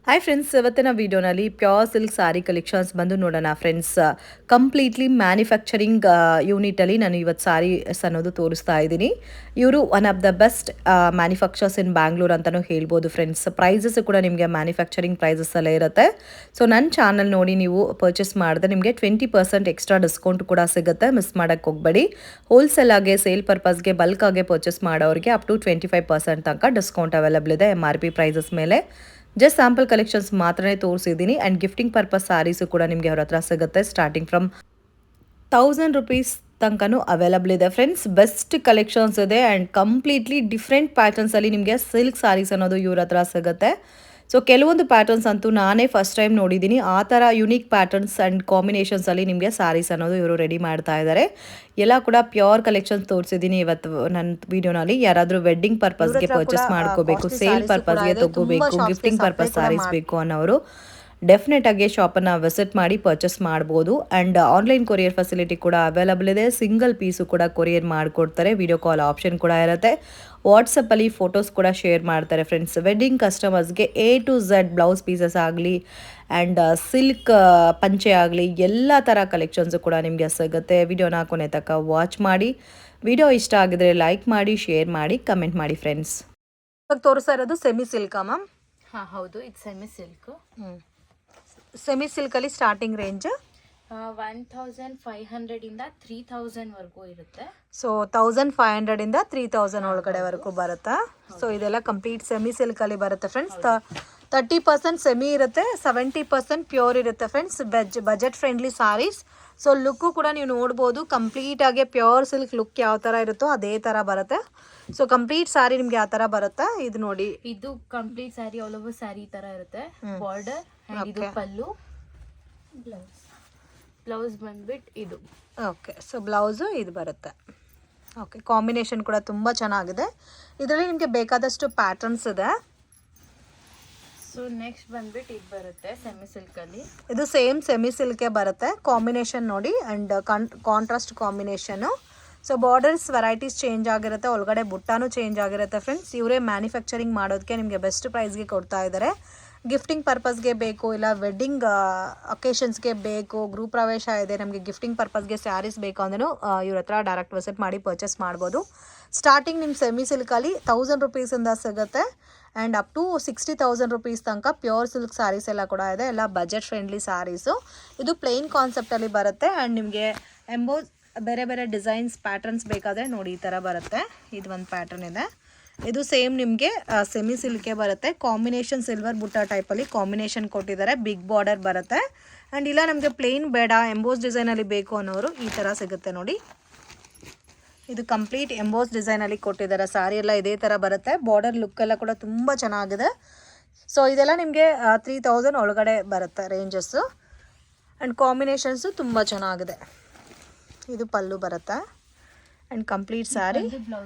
Hi friends, ಇವತ್ತಿನ ವಿಡಿಯೋನಲ್ಲಿ pure silk ಸಾರಿ collections ಬಂದು ನೋಡೋಣ ಫ್ರೆಂಡ್ಸ್. ಕಂಪ್ಲೀಟ್ಲಿ ಮ್ಯಾನುಫ್ಯಾಕ್ಚರಿಂಗ್ ಯೂನಿಟಲ್ಲಿ ನಾನು ಇವತ್ತು ಸಾರೀಸ್ ಅನ್ನೋದು ತೋರಿಸ್ತಾ ಇದ್ದೀನಿ. ಇವರು one of the best manufacturers in Bangalore ಅಂತಲೂ ಹೇಳ್ಬೋದು ಫ್ರೆಂಡ್ಸ್. ಪ್ರೈಸಸ್ ಕೂಡ ನಿಮಗೆ ಮ್ಯಾನುಫ್ಯಾಕ್ಚರಿಂಗ್ ಪ್ರೈಸಸ್ ಎಲ್ಲ ಇರುತ್ತೆ. ಸೊ ನನ್ನ ಚಾನಲ್ ನೋಡಿ ನೀವು ಪರ್ಚೇಸ್ ಮಾಡಿದ್ರೆ ನಿಮಗೆ 20% ಎಕ್ಸ್ಟ್ರಾ ಡಿಸ್ಕೌಂಟ್ ಕೂಡ ಸಿಗುತ್ತೆ. ಮಿಸ್ ಮಾಡೋಕ್ಕೆ ಹೋಗಬೇಡಿ. ಹೋಲ್ಸೇಲ್ ಆಗಿ ಸೇಲ್ ಪರ್ಪಸ್ಗೆ ಬಲ್ಕ್ ಆಗಿ ಪರ್ಚೇಸ್ ಮಾಡೋರಿಗೆ ಅಪ್ ಟು 25% ತನಕ ಡಿಸ್ಕೌಂಟ್ ಅವೈಲಬಲ್ ಇದೆ MRP ಪ್ರೈಸಸ್ ಮೇಲೆ. ಜಸ್ಟ್ ಸ್ಯಾಂಪಲ್ ಕಲೆಕ್ಷನ್ಸ್ ಮಾತ್ರನೇ ತೋರಿಸಿದ್ದೀನಿ. ಆ್ಯಂಡ್ ಗಿಫ್ಟಿಂಗ್ ಪರ್ಪಸ್ ಸಾರೀಸು ಕೂಡ ನಿಮಗೆ ಅವ್ರ ಹತ್ರ ಸಿಗುತ್ತೆ. ಸ್ಟಾರ್ಟಿಂಗ್ ಫ್ರಮ್ 1000 ರುಪೀಸ್ ತನಕನೂ ಅವೈಲಬಲ್ ಇದೆ ಫ್ರೆಂಡ್ಸ್. ಬೆಸ್ಟ್ ಕಲೆಕ್ಷನ್ಸ್ ಇದೆ ಆ್ಯಂಡ್ ಕಂಪ್ಲೀಟ್ಲಿ ಡಿಫ್ರೆಂಟ್ ಪ್ಯಾಟರ್ನ್ಸಲ್ಲಿ ನಿಮಗೆ ಸಿಲ್ಕ್ ಸಾರೀಸ್ ಅನ್ನೋದು ಇವ್ರ ಹತ್ರ ಸಿಗುತ್ತೆ. ಸೊ ಕೆಲವೊಂದು ಪ್ಯಾಟರ್ನ್ಸ್ ಅಂತೂ ನಾನೇ ಫಸ್ಟ್ ಟೈಮ್ ನೋಡಿದ್ದೀನಿ. ಆ ಥರ ಯುನೀಕ್ ಪ್ಯಾಟರ್ನ್ಸ್ ಆ್ಯಂಡ್ ಕಾಂಬಿನೇಷನ್ಸಲ್ಲಿ ನಿಮಗೆ ಸಾರೀಸ್ ಅನ್ನೋದು ಇವರು ರೆಡಿ ಮಾಡ್ತಾ ಇದ್ದಾರೆ. ಎಲ್ಲ ಕೂಡ ಪ್ಯೂರ್ ಕಲೆಕ್ಷನ್ಸ್ ತೋರಿಸಿದ್ದೀನಿ ಇವತ್ತು ನನ್ನ ವಿಡಿಯೋನಲ್ಲಿ. ಯಾರಾದರೂ ವೆಡ್ಡಿಂಗ್ ಪರ್ಪಸ್ಗೆ ಪರ್ಚೇಸ್ ಮಾಡ್ಕೋಬೇಕು, ಸೇಲ್ ಪರ್ಪಸ್ಗೆ ತಗೋಬೇಕು, ಗಿಫ್ಟಿಂಗ್ ಪರ್ಪಸ್ ಸಾರೀಸ್ ಬೇಕು ಅನ್ನೋರು ಡೆಫಿನೆಟ್ ಆಗಿ ಶಾಪನ್ನು ವಿಸಿಟ್ ಮಾಡಿ ಪರ್ಚೇಸ್ ಮಾಡ್ಬೋದು. ಆ್ಯಂಡ್ ಆನ್ಲೈನ್ ಕೊರಿಯರ್ ಫೆಸಿಲಿಟಿ ಕೂಡ ಅವೈಲಬಲ್ ಇದೆ. ಸಿಂಗಲ್ ಪೀಸು ಕೂಡ ಕೊರಿಯರ್ ಮಾಡಿಕೊಡ್ತಾರೆ. ವಿಡಿಯೋ ಕಾಲ್ ಆಪ್ಷನ್ ಕೂಡ ಇರುತ್ತೆ. ವಾಟ್ಸಪ್ಪಲ್ಲಿ ಫೋಟೋಸ್ ಕೂಡ ಶೇರ್ ಮಾಡ್ತಾರೆ ಫ್ರೆಂಡ್ಸ್. ವೆಡ್ಡಿಂಗ್ ಕಸ್ಟಮರ್ಸ್ಗೆ A to Z blouse pieces ಆಗಲಿ ಆ್ಯಂಡ್ ಸಿಲ್ಕ್ ಪಂಚೆ ಆಗಲಿ ಎಲ್ಲ ಥರ ಕಲೆಕ್ಷನ್ಸು ಕೂಡ ನಿಮಗೆ ಸಿಗುತ್ತೆ. ವಿಡಿಯೋನ ಕೊನೆ ತನಕ ವಾಚ್ ಮಾಡಿ. ವಿಡಿಯೋ ಇಷ್ಟ ಆಗಿದ್ರೆ ಲೈಕ್ ಮಾಡಿ, ಶೇರ್ ಮಾಡಿ, ಕಮೆಂಟ್ ಮಾಡಿ ಫ್ರೆಂಡ್ಸ್. ಇವಾಗ ತೋರಿಸ್ತಾ ಇರೋದು ಸೆಮಿ ಸಿಲ್ಕಾ ಮ್ಯಾಮ್? ಹಾಂ ಹೌದು, ಇದು ಸೆಮಿ ಸಿಲ್ಕು. ಸೆಮಿ ಸಿಲ್ಕಲ್ಲಿ ಸ್ಟಾರ್ಟಿಂಗ್ ರೇಂಜ್ 1500 ಇಂದ 3000 ವರೆಗೂ ಇರುತ್ತೆ. ಸೊ 1500 ಇಂದ 3000 ಒಳಗಡೆವರೆಗೂ ಬರುತ್ತಾ? ಸೊ ಇದೆಲ್ಲ ಕಂಪ್ಲೀಟ್ ಸೆಮಿ ಸಿಲ್ಕಲ್ಲಿ ಬರುತ್ತೆ ಫ್ರೆಂಡ್ಸ್. 30% ಸೆಮಿ ಇರುತ್ತೆ, 70% ಪ್ಯೂರ್ ಇರುತ್ತೆ friends. Budget friendly saris. So look ಕೂಡ ನೀವು ನೋಡ್ಬೋದು. ಕಂಪ್ಲೀಟಾಗಿ ಪ್ಯೂರ್ ಸಿಲ್ಕ್ ಲುಕ್ ಯಾವ ಥರ ಇರುತ್ತೋ ಅದೇ ಥರ ಬರುತ್ತೆ. ಸೊ ಕಂಪ್ಲೀಟ್ ಸಾರಿ ನಿಮ್ಗೆ ಯಾವ ಥರ ಬರುತ್ತೆ ಇದು ನೋಡಿ. ಇದು complete sari all over sari ತರ ಇರುತ್ತೆ. ಬಾರ್ಡರ್ ಅಂಡ್ ಇದು ಪಲ್ಲು, ಬ್ಲೌಸ್ ಬಂದ್ಬಿಟ್ಟು ಇದು. ಓಕೆ, ಸೊ ಬ್ಲೌಸು ಇದು ಬರುತ್ತೆ. ಓಕೆ, ಕಾಂಬಿನೇಷನ್ ಕೂಡ ತುಂಬ ಚೆನ್ನಾಗಿದೆ. ಇದರಲ್ಲಿ ನಿಮಗೆ ಬೇಕಾದಷ್ಟು ಪ್ಯಾಟರ್ನ್ಸ್ ಇದೆ. ಸೊ ನೆಕ್ಸ್ಟ್ ಬಂದ್ಬಿಟ್ಟು ಇದು ಬರುತ್ತೆ ಸೆಮಿ ಸಿಲ್ಕಲ್ಲಿ. ಇದು ಸೇಮ್ ಸೆಮಿ ಸಿಲ್ಕೆ ಬರುತ್ತೆ. ಕಾಂಬಿನೇಷನ್ ನೋಡಿ and contrast combination. So borders varieties change ಆಗಿರುತ್ತೆ, ಒಳಗಡೆ ಬುಟ್ಟಾನು ಚೇಂಜ್ ಆಗಿರುತ್ತೆ ಫ್ರೆಂಡ್ಸ್. ಇವರೇ ಮ್ಯಾನುಫ್ಯಾಕ್ಚರಿಂಗ್ ಮಾಡೋದಕ್ಕೆ ನಿಮಗೆ ಬೆಸ್ಟ್ ಪ್ರೈಸ್ಗೆ ಕೊಡ್ತಾ ಇದ್ದಾರೆ. ಗಿಫ್ಟಿಂಗ್ ಪರ್ಪಸ್ಗೆ ಬೇಕು, ಇಲ್ಲ ವೆಡ್ಡಿಂಗ್ ಅಕೇಶನ್ಸ್ಗೆ ಬೇಕು, ಗೃಹ ಪ್ರವೇಶ ಇದೆ, ನಮಗೆ ಗಿಫ್ಟಿಂಗ್ ಪರ್ಪಸ್ಗೆ ಸ್ಯಾರೀಸ್ ಬೇಕು ಅಂದ್ರೂ ಇವ್ರ ಹತ್ರ ಡೈರೆಕ್ಟ್ ವಿಸಿಟ್ ಮಾಡಿ ಪರ್ಚೇಸ್ ಮಾಡ್ಬೋದು. ಸ್ಟಾರ್ಟಿಂಗ್ ನಿಮ್ಮ ಸೆಮಿ ಸಿಲ್ಕಲ್ಲಿ 1000 ರುಪೀಸಿಂದ ಸಿಗುತ್ತೆ ಆ್ಯಂಡ್ ಅಪ್ ಟು 60,000 ರುಪೀಸ್ ತನಕ ಪ್ಯೂರ್ ಸಿಲ್ಕ್ ಸ್ಯಾರೀಸ್ ಎಲ್ಲ ಕೂಡ ಇದೆ. ಎಲ್ಲ ಬಜೆಟ್ ಫ್ರೆಂಡ್ಲಿ ಸ್ಯಾರೀಸು. ಇದು ಪ್ಲೇನ್ ಕಾನ್ಸೆಪ್ಟಲ್ಲಿ ಬರುತ್ತೆ ಆ್ಯಂಡ್ ನಿಮಗೆ ಎಂಬೋಸ್ ಬೇರೆ ಬೇರೆ ಡಿಸೈನ್ಸ್ ಪ್ಯಾಟರ್ನ್ಸ್ ಬೇಕಾದರೆ ನೋಡಿ ಈ ಥರ ಬರುತ್ತೆ. ಇದು ಒಂದು ಪ್ಯಾಟರ್ನ್ ಇದೆ. ಇದು ಸೇಮ್ ನಿಮಗೆ ಸೆಮಿ ಸಿಲ್ಕೆ ಬರುತ್ತೆ. ಕಾಂಬಿನೇಷನ್ ಸಿಲ್ವರ್ ಬುಟ್ಟ ಟೈಪಲ್ಲಿ ಕಾಂಬಿನೇಷನ್ ಕೊಟ್ಟಿದ್ದಾರೆ. ಬಿಗ್ ಬಾರ್ಡರ್ ಬರುತ್ತೆ ಆ್ಯಂಡ್ ಇಲ್ಲ ನಮಗೆ ಪ್ಲೇನ್ ಬೇಡ ಎಂಬೋಸ್ ಡಿಸೈನಲ್ಲಿ ಬೇಕು ಅನ್ನೋರು ಈ ಥರ ಸಿಗುತ್ತೆ ನೋಡಿ. ಇದು ಕಂಪ್ಲೀಟ್ ಎಂಬೋಸ್ ಡಿಸೈನಲ್ಲಿ ಕೊಟ್ಟಿದ್ದಾರೆ. ಸಾರಿ ಎಲ್ಲ ಇದೇ ಥರ ಬರುತ್ತೆ. ಬಾರ್ಡರ್ ಲುಕ್ ಎಲ್ಲ ಕೂಡ ತುಂಬ ಚೆನ್ನಾಗಿದೆ. ಸೊ ಇದೆಲ್ಲ ನಿಮಗೆ 3000 ಒಳಗಡೆ ಬರುತ್ತೆ ರೇಂಜಸ್ಸು ಆ್ಯಂಡ್ ಕಾಂಬಿನೇಷನ್ಸು ತುಂಬ ಚೆನ್ನಾಗಿದೆ. ಇದು ಪಲ್ಲು ಬರುತ್ತೆ ಆ್ಯಂಡ್ ಕಂಪ್ಲೀಟ್ ಸ್ಯಾರಿ.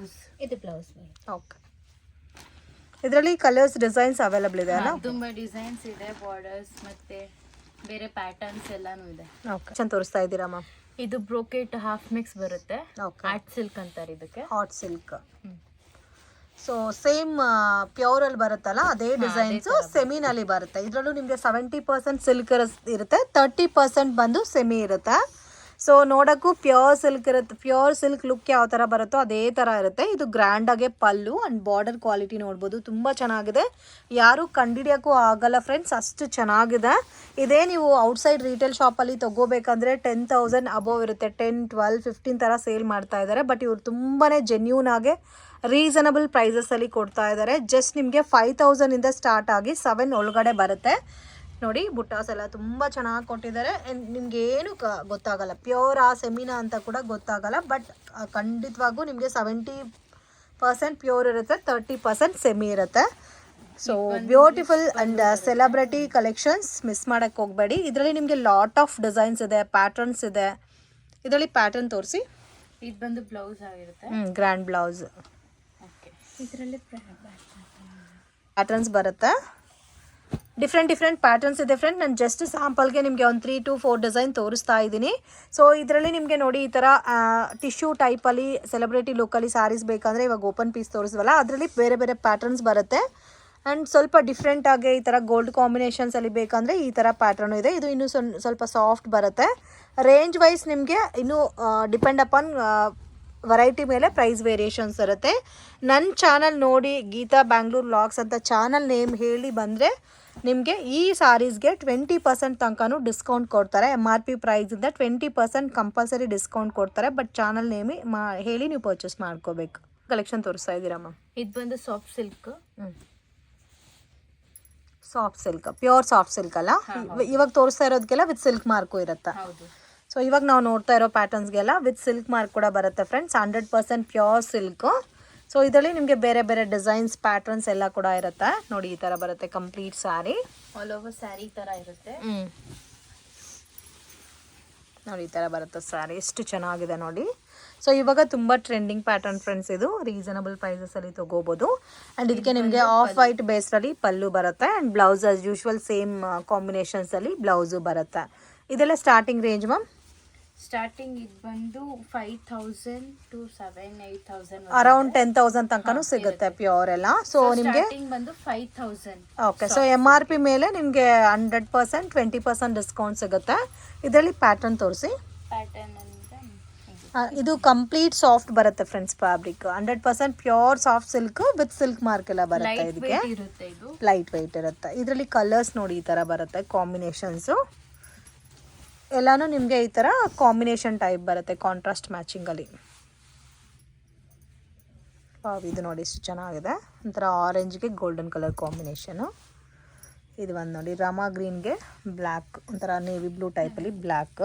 ಇದು ಬ್ಲೌಸ್. ಓಕೆ, ಇದರಲ್ಲಿ ಕಲರ್ಸ್ ಡಿಸೈನ್ಸ್ ಅವೈಲಬಲ್ ಇದೆ ಅಲ್ಲ? ತುಂಬಾ ಡಿಸೈನ್ಸ್ ಇದೆ, ಬಾರ್ಡರ್ಸ್ ಮತ್ತೆ ಬೇರೆ ಪ್ಯಾಟರ್ನ್ಸ್ ಎಲ್ಲಾನು ಇದೆ. ಓಕೆ, ಚೆನ್ನಾಗಿ ತೋರಿಸ್ತಾ ಇದ್ದೀರಾ ಮ್ಯಾಮ್. ಇದು ಬ್ರೋಕೆಟ್ ಹಾಫ್ ಮಿಕ್ಸ್ ಬರುತ್ತೆ. ಓಕೆ, ಹಾಟ್ ಸಿಲ್ಕ್ ಅಂತಾರೆ ಇದಕ್ಕೆ. Hot silk. ಸೊ ಸೇಮ್ ಪ್ಯೂರಲ್ಲಿ ಬರುತ್ತಲ್ಲ ಅದೇ ಡಿಸೈನ್ಸು ಸೆಮಿನಲ್ಲಿ ಬರುತ್ತೆ. ಇದರಲ್ಲೂ ನಿಮಗೆ 70% ಸಿಲ್ಕ್ ಇರುತ್ತೆ, 30% ಬಂದು ಸೆಮಿ ಇರುತ್ತೆ. ಸೊ ನೋಡೋಕ್ಕೂ ಪ್ಯೂರ್ ಸಿಲ್ಕ್ ಇರುತ್ತೆ. ಪ್ಯೂರ್ ಸಿಲ್ಕ್ ಲುಕ್ ಯಾವ ಥರ ಬರುತ್ತೋ ಅದೇ ಥರ ಇರುತ್ತೆ. ಇದು ಗ್ರ್ಯಾಂಡಾಗೆ ಪಲ್ಲು ಆ್ಯಂಡ್ ಬಾರ್ಡರ್ ಕ್ವಾಲಿಟಿ ನೋಡ್ಬೋದು, ತುಂಬ ಚೆನ್ನಾಗಿದೆ. ಯಾರೂ ಕಂಡಿಡಿಯೋಕ್ಕೂ ಆಗಲ್ಲ ಫ್ರೆಂಡ್ಸ್, ಅಷ್ಟು ಚೆನ್ನಾಗಿದೆ. ಇದೇ ನೀವು ಔಟ್ಸೈಡ್ ರೀಟೇಲ್ ಶಾಪಲ್ಲಿ ತೊಗೋಬೇಕಂದ್ರೆ 10,000 ಅಬೋವ್ ಇರುತ್ತೆ. 10, 12, 15 ಥರ ಸೇಲ್ ಮಾಡ್ತಾ ಇದ್ದಾರೆ. ಬಟ್ ಇವ್ರು ತುಂಬಾ ಜೆನ್ಯೂನ್ ಆಗಿ ರೀಸನಬಲ್ ಪ್ರೈಸಸಲ್ಲಿ ಕೊಡ್ತಾ ಇದ್ದಾರೆ. ಜಸ್ಟ್ ನಿಮಗೆ 5,000ಇಂದ ಸ್ಟಾರ್ಟ್ ಆಗಿ 7 ಒಳಗಡೆ ಬರುತ್ತೆ ನೋಡಿ. ಬುಟ್ಟಾಸ್ ಎಲ್ಲ ತುಂಬ ಚೆನ್ನಾಗಿ ಕೊಟ್ಟಿದ್ದಾರೆ. ನಿಮ್ಗೆ ಏನು ಗೊತ್ತಾಗಲ್ಲ ಪ್ಯೂರ್ ಸೆಮಿನಾ ಅಂತ ಕೂಡ ಗೊತ್ತಾಗಲ್ಲ. ಬಟ್ ಖಂಡಿತವಾಗೂ ನಿಮಗೆ 70% ಪ್ಯೂರ್ ಇರುತ್ತೆ, 30% ಸೆಮಿ ಇರುತ್ತೆ. So beautiful and celebrity collections miss ಮಾಡೋಕ್ಕೆ ಹೋಗಬೇಡಿ. ಇದರಲ್ಲಿ ನಿಮಗೆ ಲಾಟ್ ಆಫ್ ಡಿಸೈನ್ಸ್ ಇದೆ, ಪ್ಯಾಟರ್ನ್ಸ್ ಇದೆ. ಇದರಲ್ಲಿ ಪ್ಯಾಟರ್ನ್ ತೋರಿಸಿ. ಇದು ಬಂದು ಬ್ಲೌಸ್ ಆಗಿರುತ್ತೆ. Grand blouse. ಓಕೆ, ಇದರಲ್ಲಿ ಪ್ಯಾಟರ್ನ್ಸ್ ಬರುತ್ತೆ. ಡಿಫ್ರೆಂಟ್ ಪ್ಯಾಟರ್ನ್ಸ್ ಇದೆ ಫ್ರೆಂಡ್. ನಾನು ಜಸ್ಟ್ ಸ್ಯಾಂಪಲ್ಗೆ ನಿಮಗೆ ಒಂದು 3 to 4 ಡಿಸೈನ್ ತೋರಿಸ್ತಾ ಇದ್ದೀನಿ. ಸೊ ಇದರಲ್ಲಿ ನಿಮಗೆ ನೋಡಿ ಈ ಥರ ಟಿಶ್ಯೂ ಟೈಪಲ್ಲಿ ಸೆಲೆಬ್ರಿಟಿ ಲುಕ್ಕಲ್ಲಿ ಸ್ಯಾರೀಸ್ ಬೇಕಂದರೆ ಇವಾಗ ಓಪನ್ ಪೀಸ್ ತೋರಿಸ್ವಲ್ಲ ಅದರಲ್ಲಿ ಬೇರೆ ಬೇರೆ ಪ್ಯಾಟರ್ನ್ಸ್ ಬರುತ್ತೆ. ಆ್ಯಂಡ್ ಸ್ವಲ್ಪ ಡಿಫ್ರೆಂಟಾಗಿ ಈ ಥರ ಗೋಲ್ಡ್ ಕಾಂಬಿನೇಷನ್ಸಲ್ಲಿ ಬೇಕಂದರೆ ಈ ಥರ ಪ್ಯಾಟ್ರನ್ ಇದೆ. ಇದು ಇನ್ನೂ ಸ್ವಲ್ಪ ಸಾಫ್ಟ್ ಬರುತ್ತೆ. ರೇಂಜ್ ವೈಸ್ ನಿಮಗೆ ಇನ್ನೂ ಡಿಪೆಂಡ್ ಅಪಾನ್ ವೆರೈಟಿ ಮೇಲೆ ಪ್ರೈಸ್ ವೇರಿಯೇಷನ್ಸ್ ಇರುತ್ತೆ. ನನ್ನ ಚಾನಲ್ ನೋಡಿ ಗೀತಾ ಬ್ಯಾಂಗ್ಳೂರ್ ವ್ಲಾಗ್ಸ್ ಅಂತ ಚಾನಲ್ ನೇಮ್ ಹೇಳಿ ಬಂದರೆ ನಿಮಗೆ ಈ ಸಾರೀಸ್ಗೆ 20% ತನಕನೂ ಡಿಸ್ಕೌಂಟ್ ಕೊಡ್ತಾರೆ. MRP ಪ್ರೈಸಿಂದ 20% ಕಂಪಲ್ಸರಿ ಡಿಸ್ಕೌಂಟ್ ಕೊಡ್ತಾರೆ. ಬಟ್ ಚಾನಲ್ ನೇಮಿ ಹೇಳಿ ನೀವು ಪರ್ಚೇಸ್ ಮಾಡ್ಕೋಬೇಕು. ಕಲೆಕ್ಷನ್ ತೋರಿಸ್ತಾ ಇದ್ದೀರಾ ಮ್ಯಾಮ್? ಇದು ಬಂದು soft silk. Soft silk, pure soft silk ಅಲ್ಲ? ಇವಾಗ ತೋರಿಸ್ತಾ ಇರೋದಕ್ಕೆಲ್ಲ ವಿತ್ ಸಿಲ್ಕ್ ಮಾರ್ಕು ಇರುತ್ತೆ. ಸೊ ಇವಾಗ ನಾವು ನೋಡ್ತಾ ಇರೋ ಪ್ಯಾಟರ್ನ್ಸ್ಗೆಲ್ಲ ವಿತ್ ಸಿಲ್ಕ್ ಮಾರ್ಕ್ ಕೂಡ ಬರುತ್ತೆ ಫ್ರೆಂಡ್ಸ್. 100% pure silk. ಸೊ ಇದರಲ್ಲಿ ನಿಮಗೆ ಬೇರೆ ಬೇರೆ ಡಿಸೈನ್ಸ್ ಪ್ಯಾಟರ್ನ್ಸ್ ಎಲ್ಲ ಕೂಡ ಇರುತ್ತೆ ನೋಡಿ. ಈ ಥರ ಬರುತ್ತೆ complete sari. All over sari ಥರ ಇರುತ್ತೆ. ನೋಡಿ ಈ ಥರ ಬರುತ್ತೆ ಸ್ಯಾರಿ. ಎಷ್ಟು ಚೆನ್ನಾಗಿದೆ ನೋಡಿ. ಸೊ ಇವಾಗ ತುಂಬ ಟ್ರೆಂಡಿಂಗ್ ಪ್ಯಾಟರ್ನ್ ಫ್ರೆಂಡ್ಸ್. ಇದು ರೀಸನಬಲ್ ಪ್ರೈಸಸಲ್ಲಿ ತೊಗೋಬೋದು. ಆ್ಯಂಡ್ ಇದಕ್ಕೆ ನಿಮಗೆ ಆಫ್ ವೈಟ್ ಬೇಸ್ರಲ್ಲಿ ಪಲ್ಲು ಬರುತ್ತೆ. And blouse as usual same ಕಾಂಬಿನೇಷನ್ಸಲ್ಲಿ ಬ್ಲೌಸು ಬರುತ್ತೆ. ಇದೆಲ್ಲ ಸ್ಟಾರ್ಟಿಂಗ್ ರೇಂಜ್ ಮ್ಯಾಮ್? ಸ್ಟಾರ್ಟಿಂಗ್ ಇದು ಬಂದು 5,000 to 7,000-8,000 ಅರೌಂಡ್ 10,000 ತನಕನೂ ಸಿಗುತ್ತೆ ಪ್ಯೂರ್ ಎಲ್ಲ. ಸೊ ನಿಮಗೆ ಬಂದು 5,000. ಓಕೆ. ಸೊ MRP ಮೇಲೆ ನಿಮಗೆ 100% 20% ಡಿಸ್ಕೌಂಟ್ ಸಿಗುತ್ತೆ. ಇದರಲ್ಲಿ ಪ್ಯಾಟರ್ನ್ ತೋರಿಸಿ. ಪ್ಯಾಟರ್ನ್ ಇದು ಕಂಪ್ಲೀಟ್ ಸಾಫ್ಟ್ ಬರುತ್ತೆ friends. Fabric 100% pure soft silk with silk mark ಎಲ್ಲ ಬರುತ್ತೆ. ಇದಕ್ಕೆ ಲೈಟ್ ವೆಯ್ಟ್ ಇರುತ್ತೆ. ಇದರಲ್ಲಿ ಕಲರ್ಸ್ ನೋಡಿ ಈ ಥರ ಬರುತ್ತೆ ಕಾಂಬಿನೇಷನ್ಸು ಎಲ್ಲಾನು ನಿಮಗೆ ಈ ಥರ ಕಾಂಬಿನೇಷನ್ ಟೈಪ್ ಬರುತ್ತೆ ಕಾಂಟ್ರಾಸ್ಟ್ ಮ್ಯಾಚಿಂಗಲ್ಲಿ. ಇದು ನೋಡಿ ಎಷ್ಟು ಚೆನ್ನಾಗಿದೆ. ಒಂಥರ ಆರೆಂಜ್ಗೆ ಗೋಲ್ಡನ್ ಕಲರ್ ಕಾಂಬಿನೇಷನು. ಇದು ಒಂದು ನೋಡಿ ರಾಮಾ ಗ್ರೀನ್ಗೆ ಬ್ಲ್ಯಾಕ್, ಒಂಥರ ನೇವಿ ಬ್ಲೂ ಟೈಪಲ್ಲಿ ಬ್ಲ್ಯಾಕ್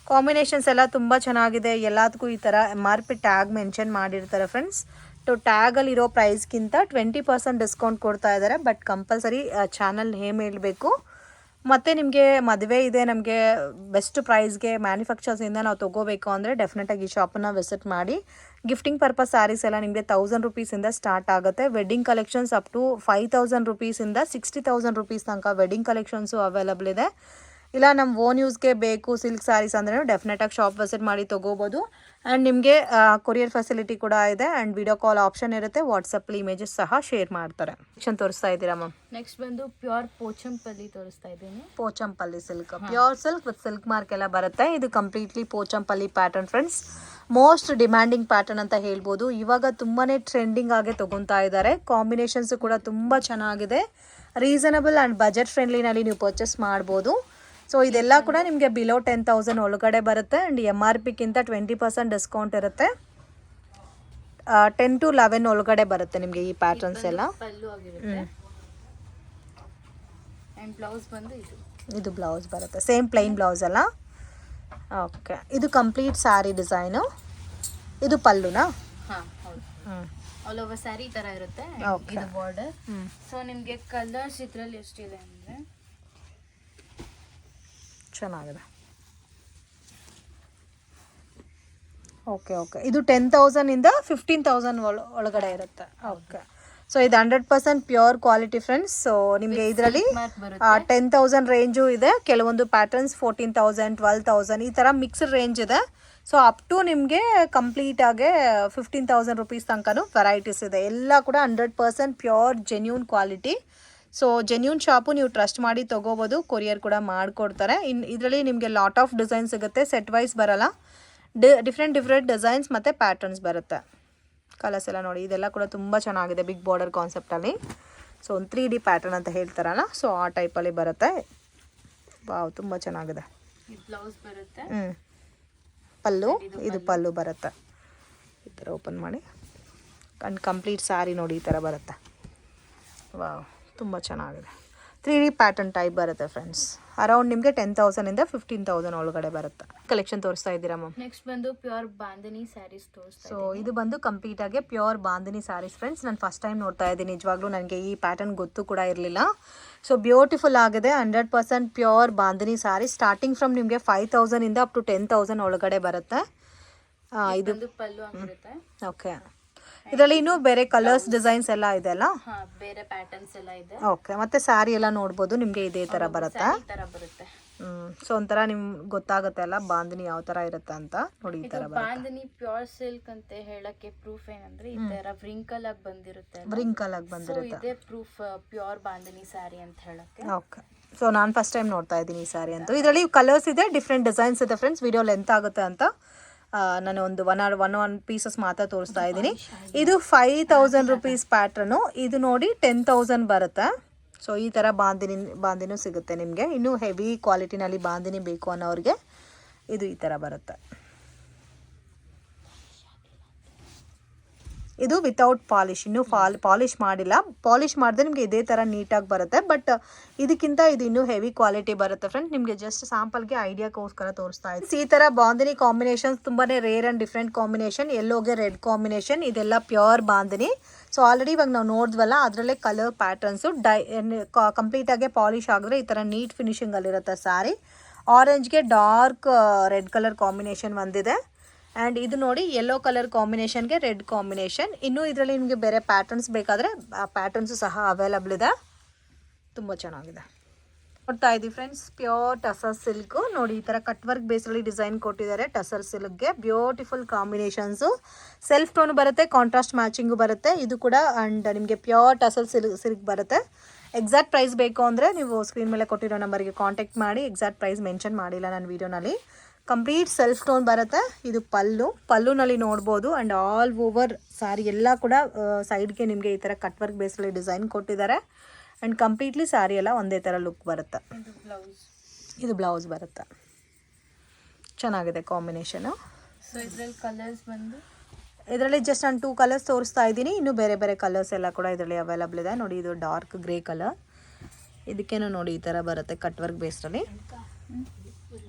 ಕಾಂಬಿನೇಷನ್ಸ್ ಎಲ್ಲ ತುಂಬ ಚೆನ್ನಾಗಿದೆ. ಎಲ್ಲದಕ್ಕೂ ಈ ಥರ MRP ಟ್ಯಾಗ್ ಮೆನ್ಷನ್ ಮಾಡಿರ್ತಾರೆ ಫ್ರೆಂಡ್ಸ್. ಟ್ಯಾಗಲ್ಲಿರೋ ಪ್ರೈಸ್ಗಿಂತ 20% ಡಿಸ್ಕೌಂಟ್ ಕೊಡ್ತಾ ಇದ್ದಾರೆ. ಬಟ್ ಕಂಪಲ್ಸರಿ ಚಾನಲ್ ನೇಮ್ ಹೇಳಬೇಕು. ಮತ್ತು ನಿಮಗೆ ಮದುವೆ ಇದೆ, ನಮಗೆ ಬೆಸ್ಟ್ ಪ್ರೈಸ್ಗೆ ಮ್ಯಾನುಫ್ಯಾಕ್ಚರ್ಸಿಂದ ನಾವು ತೊಗೋಬೇಕು ಅಂದರೆ ಡೆಫಿನೆಟಾಗಿ ಈ ಶಾಪನ್ನು ವಿಸಿಟ್ ಮಾಡಿ. ಗಿಫ್ಟಿಂಗ್ ಪರ್ಪಸ್ ಸ್ಯಾರೀಸ್ ಎಲ್ಲ ನಿಮಗೆ 1000 ರುಪೀಸಿಂದ ಸ್ಟಾರ್ಟ್ ಆಗುತ್ತೆ. ವೆಡ್ಡಿಂಗ್ ಕಲೆಕ್ಷನ್ಸ್ ಅಪ್ ಟು 5,000 ರುಪೀಸಿಂದ 60,000 ರುಪೀಸ್ ತನಕ ವೆಡ್ಡಿಂಗ್ ಕಲೆಕ್ಷನ್ಸು ಅವೈಲಬಲ್ ಇದೆ. ಇಲ್ಲ ನಮ್ಮ ಓನ್ ಯೂಸ್ಗೆ ಬೇಕು ಸಿಲ್ಕ್ ಸ್ಯಾರೀಸ್ ಅಂದ್ರೆ ಡೆಫಿನೆಟಾಗಿ ಶಾಪ್ ವಿಸಿಟ್ ಮಾಡಿ ತೊಗೋಬೋದು. ಆ್ಯಂಡ್ ನಿಮಗೆ ಕೊರಿಯರ್ ಫೆಸಿಲಿಟಿ ಕೂಡ ಇದೆ. ಆ್ಯಂಡ್ ವಿಡಿಯೋ ಕಾಲ್ ಆಪ್ಷನ್ ಇರುತ್ತೆ. ವಾಟ್ಸಪ್ಪಲ್ಲಿ ಇಮೇಜಸ್ ಸಹ ಶೇರ್ ಮಾಡ್ತಾರೆ. ತೋರಿಸ್ತಾ ಇದ್ದೀರಾ ಮ್ಯಾಮ್? ನೆಕ್ಸ್ಟ್ ಬಂದು ಪ್ಯೂರ್ ಪೋಚಂಪಲ್ಲಿ ತೋರಿಸ್ತಾ ಇದ್ದೀನಿ. Pochampalli silk, pure silk with silk mark ಎಲ್ಲ ಬರುತ್ತೆ. ಇದು completely Pochampalli pattern friends. Most demanding pattern ಅಂತ ಹೇಳ್ಬೋದು. ಇವಾಗ ತುಂಬಾ ಟ್ರೆಂಡಿಂಗ್ ಆಗಿ ತೊಗೊತಾ ಇದ್ದಾರೆ. ಕಾಂಬಿನೇಷನ್ಸು ಕೂಡ ತುಂಬ ಚೆನ್ನಾಗಿದೆ. ರೀಸನಬಲ್ ಆ್ಯಂಡ್ ಬಜೆಟ್ ಫ್ರೆಂಡ್ಲಿನಲ್ಲಿ ನೀವು ಪರ್ಚೇಸ್ ಮಾಡ್ಬೋದು. ಸೊ ಇದೆಲ್ಲ ಕೂಡ ನಿಮಗೆ ಬಿಲೋ 10,000 ಒಳಗಡೆ ಬರುತ್ತೆ. ಆ್ಯಂಡ್ MRPಗಿಂತ 20% ಡಿಸ್ಕೌಂಟ್ ಇರುತ್ತೆ. 10 to 11 ಒಳಗಡೆ ಬರುತ್ತೆ ನಿಮಗೆ ಈ ಪ್ಯಾಟರ್ನ್ಸ್ ಎಲ್ಲ. ಬ್ಲೌಸ್ ಬಂದು ಇದು ಬ್ಲೌಸ್ ಬರುತ್ತೆ ಸೇಮ್ ಪ್ಲೈನ್ ಬ್ಲೌಸ್ ಅಲ್ಲ? ಓಕೆ. ಇದು ಕಂಪ್ಲೀಟ್ ಸ್ಯಾರಿ ಡಿಸೈನು. ಇದು ಪಲ್ಲುನಾ? ಆಲ್ ಓವರ್ ಸ್ಯಾರಿ ತರ ಇರುತ್ತೆ. ಇದು ಬಾರ್ಡರ್. ಸೊ ನಿಮಗೆ ಕಲರ್ಸ್ ಇದರಲ್ಲಿ ಎಷ್ಟಿದೆ ಅಂದರೆ ಚೆನ್ನಾಗಿದೆ. ಓಕೆ. ಇದು 10,000 ಇಂದ 15,000 ಒಳಗಡೆ ಇರುತ್ತೆ. ಓಕೆ. ಸೊ ಇದು 100% ಪ್ಯೂರ್ ಕ್ವಾಲಿಟಿ ಫ್ರೆಂಡ್ಸ್. ಸೊ ನಿಮಗೆ ಇದರಲ್ಲಿ 10,000 ರೇಂಜು ಇದೆ. ಕೆಲವೊಂದು ಪ್ಯಾಟರ್ನ್ಸ್ 14,000 12,000 ಈ ಥರ ಮಿಕ್ಸ್ಡ್ ರೇಂಜ್ ಇದೆ. ಸೊ ಅಪ್ ಟು ನಿಮಗೆ ಕಂಪ್ಲೀಟಾಗಿ 15,000 ರುಪೀಸ್ ತನಕನೂ ವೆರೈಟೀಸ್ ಇದೆ. ಎಲ್ಲ ಕೂಡ 100% pure genuine quality. So genuine shop ನೀವು ಟ್ರಸ್ಟ್ ಮಾಡಿ ತೊಗೋಬೋದು. ಕೊರಿಯರ್ ಕೂಡ ಮಾಡಿಕೊಡ್ತಾರೆ. ಇದರಲ್ಲಿ ನಿಮಗೆ ಲಾಟ್ ಆಫ್ ಡಿಸೈನ್ ಸಿಗುತ್ತೆ. ಸೆಟ್ ವೈಸ್ ಬರಲ್ಲ. ಡಿಫ್ರೆಂಟ್ ಡಿಸೈನ್ಸ್ ಮತ್ತು ಪ್ಯಾಟರ್ನ್ಸ್ ಬರುತ್ತೆ. ಕಲರ್ಸ್ ಎಲ್ಲ ನೋಡಿ. ಇದೆಲ್ಲ ಕೂಡ ತುಂಬ ಚೆನ್ನಾಗಿದೆ ಬಿಗ್ ಬಾರ್ಡರ್ ಕಾನ್ಸೆಪ್ಟಲ್ಲಿ. ಸೊ ಒಂದು 3D ಪ್ಯಾಟರ್ನ್ ಅಂತ ಹೇಳ್ತಾರಲ್ಲ, ಸೊ ಆ ಟೈಪಲ್ಲಿ ಬರುತ್ತೆ. ವಾವ್, ತುಂಬ ಚೆನ್ನಾಗಿದೆ. ಬ್ಲೌಸ್ ಬರುತ್ತೆ. ಪಲ್ಲು, ಇದು ಪಲ್ಲು ಬರುತ್ತೆ. ಈ ಥರ ಓಪನ್ ಮಾಡಿ ಆ್ಯಂಡ್ ಕಂಪ್ಲೀಟ್ ಸ್ಯಾರಿ ನೋಡಿ ಈ ಥರ ಬರುತ್ತೆ. ವಾವ್, ತುಂಬ ಚೆನ್ನಾಗಿದೆ. 3D ಪ್ಯಾಟರ್ನ್ ಟೈಪ್ ಬರುತ್ತೆ ಫ್ರೆಂಡ್ಸ್. ಅರೌಂಡ್ ನಿಮಗೆ 10,000 ಇಂದ 15,000 ಒಳಗಡೆ ಬರುತ್ತೆ. ಕಲೆಕ್ಷನ್ ತೋರಿಸ್ತಾ ಇದ್ದೀರಾ ಮ್ಯಾಮ್? ನೆಕ್ಸ್ಟ್ ಬಂದು ಪ್ಯೂರ್ ಬಾಂಧನಿ ಸ್ಯಾರೀಸ್ ತೋರಿಸ್ತಾ. ಸೊ ಇದು ಬಂದು ಕಂಪ್ಲೀಟ್ ಆಗಿ ಪ್ಯೂರ್ ಬಾಂಧನಿ ಸ್ಯಾರೀಸ್ ಫ್ರೆಂಡ್ಸ್. ನಾನು ಫಸ್ಟ್ ಟೈಮ್ ನೋಡ್ತಾ ಇದ್ದೀನಿ. ನಿಜವಾಗ್ಲೂ ನನಗೆ ಈ ಪ್ಯಾಟರ್ನ್ ಗೊತ್ತು ಕೂಡ ಇರಲಿಲ್ಲ. ಸೊ ಬ್ಯೂಟಿಫುಲ್ ಆಗಿದೆ. 100% pure bandhani sari. Starting from ನಿಮಗೆ 5,000 ಇಂದ ಅಪ್ ಟು 10,000 ಒಳಗಡೆ ಬರುತ್ತೆ. ಇದು ಪಲ್ಲು ಆಗಿರುತ್ತೆ. ಓಕೆ. ಇದರಲ್ಲಿ ಇನ್ನೂ ಬೇರೆ ಕಲರ್ಸ್ ಡಿಸೈನ್ಸ್ ಎಲ್ಲ ಇದೆ ಅಲ್ಲ? ಬೇರೆ ಪ್ಯಾಟರ್ನ್ಸ್ ಎಲ್ಲ ಇದೆ. ಓಕೆ. ಮತ್ತೆ ಸ್ಯಾರಿ ಎಲ್ಲ ನೋಡ್ಬೋದು ನಿಮಗೆ ಇದೇ ತರ ಬರುತ್ತೆ. ಸೊ ಒಂಥರ ನಿಮ್ಗೆ ಗೊತ್ತಾಗುತ್ತೆ ಅಲ್ಲ ಬಾಂದಿನಿ ಯಾವ ಥರ ಇರುತ್ತೆ ಅಂತ ನೋಡಿ. ಈ ಥರ ಬಾಂದಿನಿ ಪ್ಯೂರ್ ಸಿಲ್ಕ್ ಅಂತ ಹೇಳಕ್ಕೆ ಪ್ರೂಫ್ ಏನಂದ್ರೆ ಈ ತರ ವ್ರಿಂಕಲ್ ಆಗಿ ಬಂದಿರುತ್ತೆ, ವ್ರಿಂಕಲ್ ಆಗಿ ಬಂದಿರುತ್ತೆ. ಇದೇ ಪ್ರೂಫ್ ಪ್ಯೂರ್ ಬಾಂದಿನಿ ಸ್ಯಾರಿ ಅಂತ ಹೇಳಕ್ಕೆ. ಓಕೆ, ಸೊ ನಾನು ಫಸ್ಟ್ ಟೈಮ್ ನೋಡ್ತಾ ಇದ್ದೀನಿ ಈ ಸ್ಯಾರಿ ಅಂತೂ. ಇದರಲ್ಲಿ ಕಲರ್ಸ್ ಇದೆ, ಡಿಫ್ರೆಂಟ್ ಡಿಸೈನ್ಸ್ ಇದೆ ಫ್ರೆಂಡ್ಸ್. ವಿಡಿಯೋ ಲೆಂತ್ ಆಗುತ್ತೆ ಅಂತ ನಾನು ಒಂದು ಒನ್ ಪೀಸಸ್ ಮಾತ್ರ ತೋರಿಸ್ತಾ ಇದ್ದೀನಿ. ಇದು 5000 ರುಪೀಸ್ ಪ್ಯಾಟ್ರನು. ಇದು ನೋಡಿ 10,000 ಬರುತ್ತೆ. ಸೊ ಈ ಥರ ಬಾಂದಿನೂ ಸಿಗುತ್ತೆ ನಿಮಗೆ. ಇನ್ನೂ ಹೆವಿ ಕ್ವಾಲಿಟಿನಲ್ಲಿ ಬಾಂದಿನಿ ಬೇಕು ಅನ್ನೋರಿಗೆ ಇದು ಈ ಥರ ಬರುತ್ತೆ. ಇದು ವಿತೌಟ್ ಪಾಲಿಶ್, ಇನ್ನೂ ಪಾಲಿಶ್ ಮಾಡಿಲ್ಲ. ಪಾಲಿಶ್ ಮಾಡಿದ್ರೆ ನಿಮಗೆ ಇದೇ ಥರ ನೀಟಾಗಿ ಬರುತ್ತೆ. ಬಟ್ ಇದಕ್ಕಿಂತ ಇದು ಇನ್ನೂ ಹೆವಿ ಕ್ವಾಲಿಟಿ ಬರುತ್ತೆ ಫ್ರೆಂಡ್. ನಿಮಗೆ ಜಸ್ಟ್ ಸ್ಯಾಂಪಲ್ಗೆ ಐಡಿಯಾಗೋಸ್ಕರ ತೋರಿಸ್ತಾ ಇದ್ದೀನಿ. ಈ ಥರ ಬಾಂದಿನಿ ಕಾಂಬಿನೇಷನ್ಸ್ ತುಂಬಾ ರೇರ್ ಆ್ಯಂಡ್ ಡಿಫ್ರೆಂಟ್ ಕಾಂಬಿನೇಷನ್. ಎಲ್ಲೋಗೆ ರೆಡ್ ಕಾಂಬಿನೇಷನ್, ಇದೆಲ್ಲ ಪ್ಯೂರ್ ಬಾಂದಿನಿ. ಸೊ ಆಲ್ರೆಡಿ ಇವಾಗ ನಾವು ನೋಡಿದ್ವಲ್ಲ, ಅದರಲ್ಲೇ ಕಲರ್ ಪ್ಯಾಟರ್ನ್ಸು ಕಂಪ್ಲೀಟಾಗೆ ಪಾಲಿಶ್ ಆಗಿದ್ರೆ ಈ ಥರ ನೀಟ್ ಫಿನಿಶಿಂಗಲ್ಲಿರುತ್ತೆ ಸ್ಯಾರಿ. ಆರೆಂಜ್ಗೆ ಡಾರ್ಕ್ ರೆಡ್ ಕಲರ್ ಕಾಂಬಿನೇಷನ್ ಒಂದಿದೆ. ಆ್ಯಂಡ್ ಇದು ನೋಡಿ ಯೆಲ್ಲೋ ಕಲರ್ ಕಾಂಬಿನೇಷನ್ಗೆ ರೆಡ್ ಕಾಂಬಿನೇಷನ್. ಇನ್ನೂ ಇದರಲ್ಲಿ ನಿಮಗೆ ಬೇರೆ ಪ್ಯಾಟರ್ನ್ಸ್ ಬೇಕಾದರೆ ಆ ಪ್ಯಾಟರ್ನ್ಸು ಸಹ ಅವೈಲಬಲ್ ಇದೆ. ತುಂಬ ಚೆನ್ನಾಗಿದೆ. ನೋಡ್ತಾ ಇದ್ದೀವಿ ಫ್ರೆಂಡ್ಸ್, ಪ್ಯೂರ್ ಟಸರ್ ಸಿಲ್ಕು. ನೋಡಿ ಈ ಥರ ಕಟ್ ವರ್ಕ್ ಬೇಸಲ್ಲಿ ಡಿಸೈನ್ ಕೊಟ್ಟಿದ್ದಾರೆ ಟಸರ್ ಸಿಲ್ಕ್ಗೆ. Beautiful combinations. ಸೆಲ್ಫ್ ಟೋನ್ ಬರುತ್ತೆ, ಕಾಂಟ್ರಾಸ್ಟ್ ಮ್ಯಾಚಿಂಗು ಬರುತ್ತೆ ಇದು ಕೂಡ. ಆ್ಯಂಡ್ ನಿಮಗೆ ಪ್ಯೂರ್ ಟಸರ್ ಸಿಲ್ಕ್ ಬರುತ್ತೆ. ಎಕ್ಸಾಕ್ಟ್ ಪ್ರೈಸ್ ಬೇಕು ಅಂದರೆ ನೀವು ಸ್ಕ್ರೀನ್ ಮೇಲೆ ಕೊಟ್ಟಿರೋ ನಂಬರ್ಗೆ ಕಾಂಟ್ಯಾಕ್ಟ್ ಮಾಡಿ. ಎಕ್ಸಾಕ್ಟ್ ಪ್ರೈಸ್ ಮೆನ್ಷನ್ ಮಾಡಿಲ್ಲ ನಾನು ವೀಡಿಯೋನಲ್ಲಿ. ಕಂಪ್ಲೀಟ್ ಸೆಲ್ಫ್ ಟೋನ್ ಬರುತ್ತೆ. ಇದು ಪಲ್ಲುನಲ್ಲಿ ನೋಡ್ಬೋದು. ಆ್ಯಂಡ್ ಆಲ್ ಓವರ್ ಸ್ಯಾರಿ ಎಲ್ಲ ಕೂಡ ಸೈಡ್ಗೆ ನಿಮಗೆ ಈ ಥರ ಕಟ್ ವರ್ಕ್ ಬೇಸಲ್ಲಿ ಡಿಸೈನ್ ಕೊಟ್ಟಿದ್ದಾರೆ. ಆ್ಯಂಡ್ ಕಂಪ್ಲೀಟ್ಲಿ ಸ್ಯಾರಿ ಎಲ್ಲ ಒಂದೇ ಥರ ಲುಕ್ ಬರುತ್ತೆ. ಇದು ಬ್ಲೌಸ್ ಬರುತ್ತೆ. ಚೆನ್ನಾಗಿದೆ ಕಾಂಬಿನೇಷನು. ಸೊ ಇದರಲ್ಲಿ ಕಲರ್ಸ್ ಬಂದು ಇದರಲ್ಲಿ ಜಸ್ಟ್ ನಾನು 2 ಕಲರ್ಸ್ ತೋರಿಸ್ತಾ ಇದ್ದೀನಿ. ಇನ್ನೂ ಬೇರೆ ಬೇರೆ ಕಲರ್ಸ್ ಎಲ್ಲ ಕೂಡ ಇದರಲ್ಲಿ ಅವೈಲಬಲ್ ಇದೆ. ನೋಡಿ ಇದು ಡಾರ್ಕ್ ಗ್ರೇ ಕಲರ್. ಇದಕ್ಕೇನು ನೋಡಿ ಈ ಥರ ಬರುತ್ತೆ ಕಟ್ ವರ್ಕ್ ಬೇಸ್ಡಲ್ಲಿ.